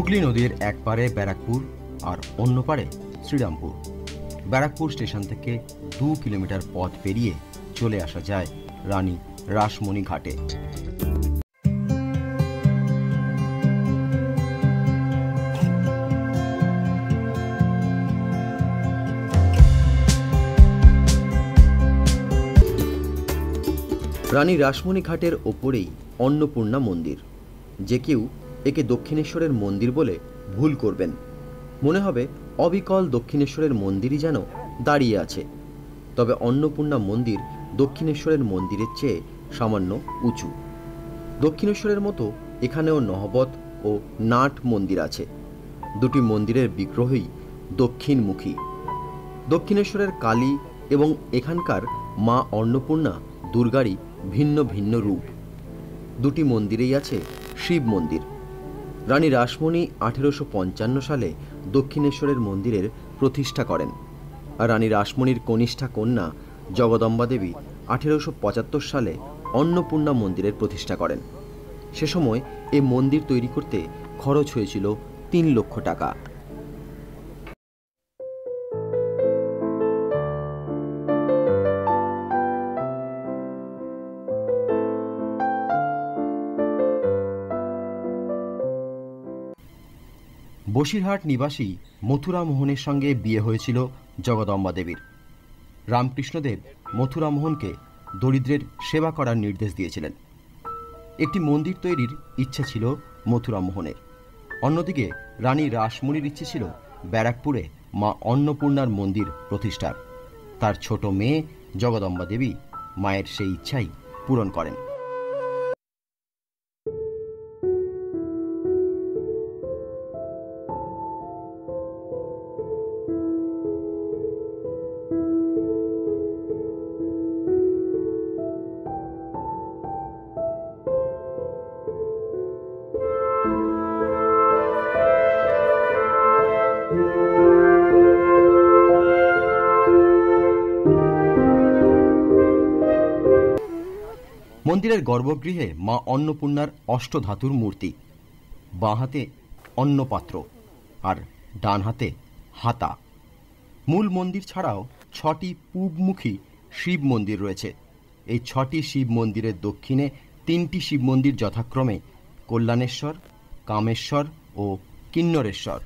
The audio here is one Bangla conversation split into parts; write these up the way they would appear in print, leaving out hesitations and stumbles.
হুগলি নদীর এক পারে ব্যারাকপুর আর অন্য পারে শ্রীরামপুর। ব্যারাকপুর স্টেশন থেকে 2 কিলোমিটার পথ পেরিয়ে চলে আসা যায় রানী রাসমণি ঘাটে। রানী রাসমণি ঘাটের ওপরেই অন্নপূর্ণা মন্দির। যে কেউ একে দক্ষিণেশ্বরের মন্দির বলে ভুল করবেন, মনে হবে অবিকল দক্ষিণেশ্বরের মন্দিরই যেন দাঁড়িয়ে আছে। তবে অন্নপূর্ণা মন্দির দক্ষিণেশ্বরের মন্দিরের চেয়ে সামান্য উঁচু। দক্ষিণেশ্বরের মতো এখানেও নহবত ও নাট মন্দির আছে। দুটি মন্দিরের বিগ্রহই দক্ষিণমুখী। দক্ষিণেশ্বরের কালী এবং এখানকার মা অন্নপূর্ণা দুর্গারই ভিন্ন ভিন্ন রূপ। দুটি মন্দিরেই আছে শিব মন্দির। রানী রাসমণি 1855 সালে দক্ষিণেশ্বরের মন্দিরের প্রতিষ্ঠা করেন, আর রানী রাসমণির কনিষ্ঠা কন্যা জগদম্বা দেবী 1875 সালে অন্নপূর্ণা মন্দিরের প্রতিষ্ঠা করেন। সে সময় এই মন্দির তৈরি করতে খরচ হয়েছিল 3 লক্ষ টাকা। বসিরহাট নিবাসী মথুরা মোহনের সঙ্গে বিয়ে হয়েছিল জগদম্বা দেবীর। রামকৃষ্ণদেব মথুরা মোহনকে দরিদ্রের সেবা করার নির্দেশ দিয়েছিলেন। একটি মন্দির তৈরির ইচ্ছে ছিল মথুরা মোহনের। অন্যদিকে রানী রাসমণির ইচ্ছে ছিল ব্যারাকপুরে মা অন্নপূর্ণার মন্দির প্রতিষ্ঠার। তার ছোট মেয়ে জগদম্বা দেবী মায়ের সেই ইচ্ছাই পূরণ করেন। মন্দিরের গর্ভগৃহে মা অন্নপূর্ণার অষ্টধাতুর মূর্তি। বাঁ হাতে অন্নপাত্র আর ডান হাতে হাতা। মূল মন্দির ছাড়াও 6টি পূবমুখী শিব মন্দির রয়েছে। এই 6টি শিব মন্দিরের দক্ষিণে 3টি শিব মন্দির যথাক্রমে কল্যাণেশ্বর, কামেশ্বর ও কিন্নরেশ্বর,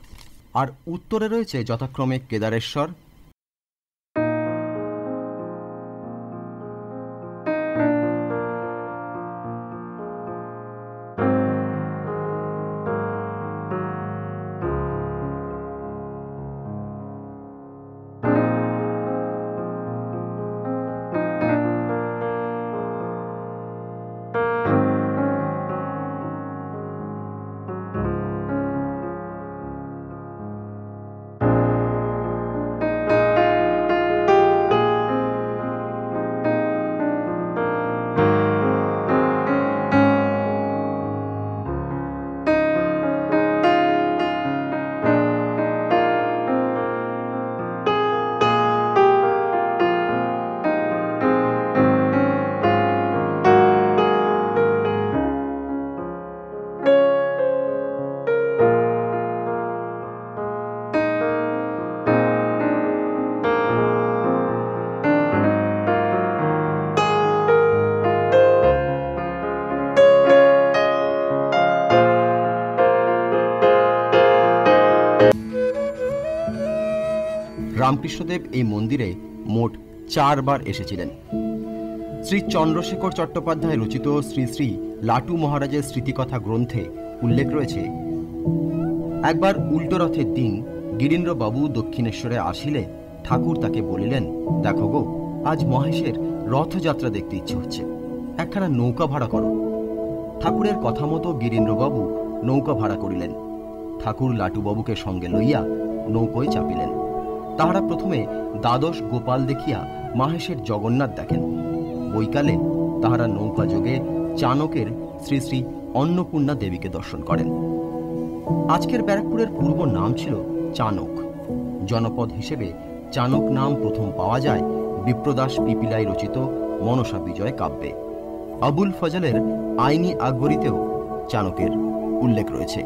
আর উত্তরে রয়েছে যথাক্রমে কেদারেশ্বর, রামকৃষ্ণদেব এই মন্দিরে মোট 4 বার এসেছিলেন। শ্রী চন্দ্রশেখর চট্টোপাধ্যায় রচিত শ্রী শ্রী লাটু মহারাজের স্মৃতিকথা গ্রন্থে উল্লেখ রয়েছে, একবার উল্টো রথের দিন গিরীন্দ্রবাবু দক্ষিণেশ্বরে আসিলে ঠাকুর তাকে বলিলেন, দেখো গো, আজ মহেশের রথযাত্রা দেখতে ইচ্ছে হচ্ছে, একখানা নৌকা ভাড়া করো। ঠাকুরের কথা মতো গিরীন্দ্রবাবু নৌকা ভাড়া করিলেন। ঠাকুর লাটুবাবুকে সঙ্গে লইয়া নৌকোয় চাপিলেন। তাহারা প্রথমে দ্বাদশ গোপাল দেখিয়া মহেশের জগন্নাথ দেখেন। বৈকালে তাহারা নৌকা যোগে চানকের শ্রী শ্রী অন্নপূর্ণা দেবীকে দর্শন করেন। আজকের ব্যারাকপুরের পূর্ব নাম ছিল চানক। জনপদ হিসেবে চানক নাম প্রথম পাওয়া যায় বিপ্রদাস পিপিলাই রচিত মনসা বিজয় কাব্যে। আবুল ফজলের আইনি আকবরীতেও চানকের উল্লেখ রয়েছে।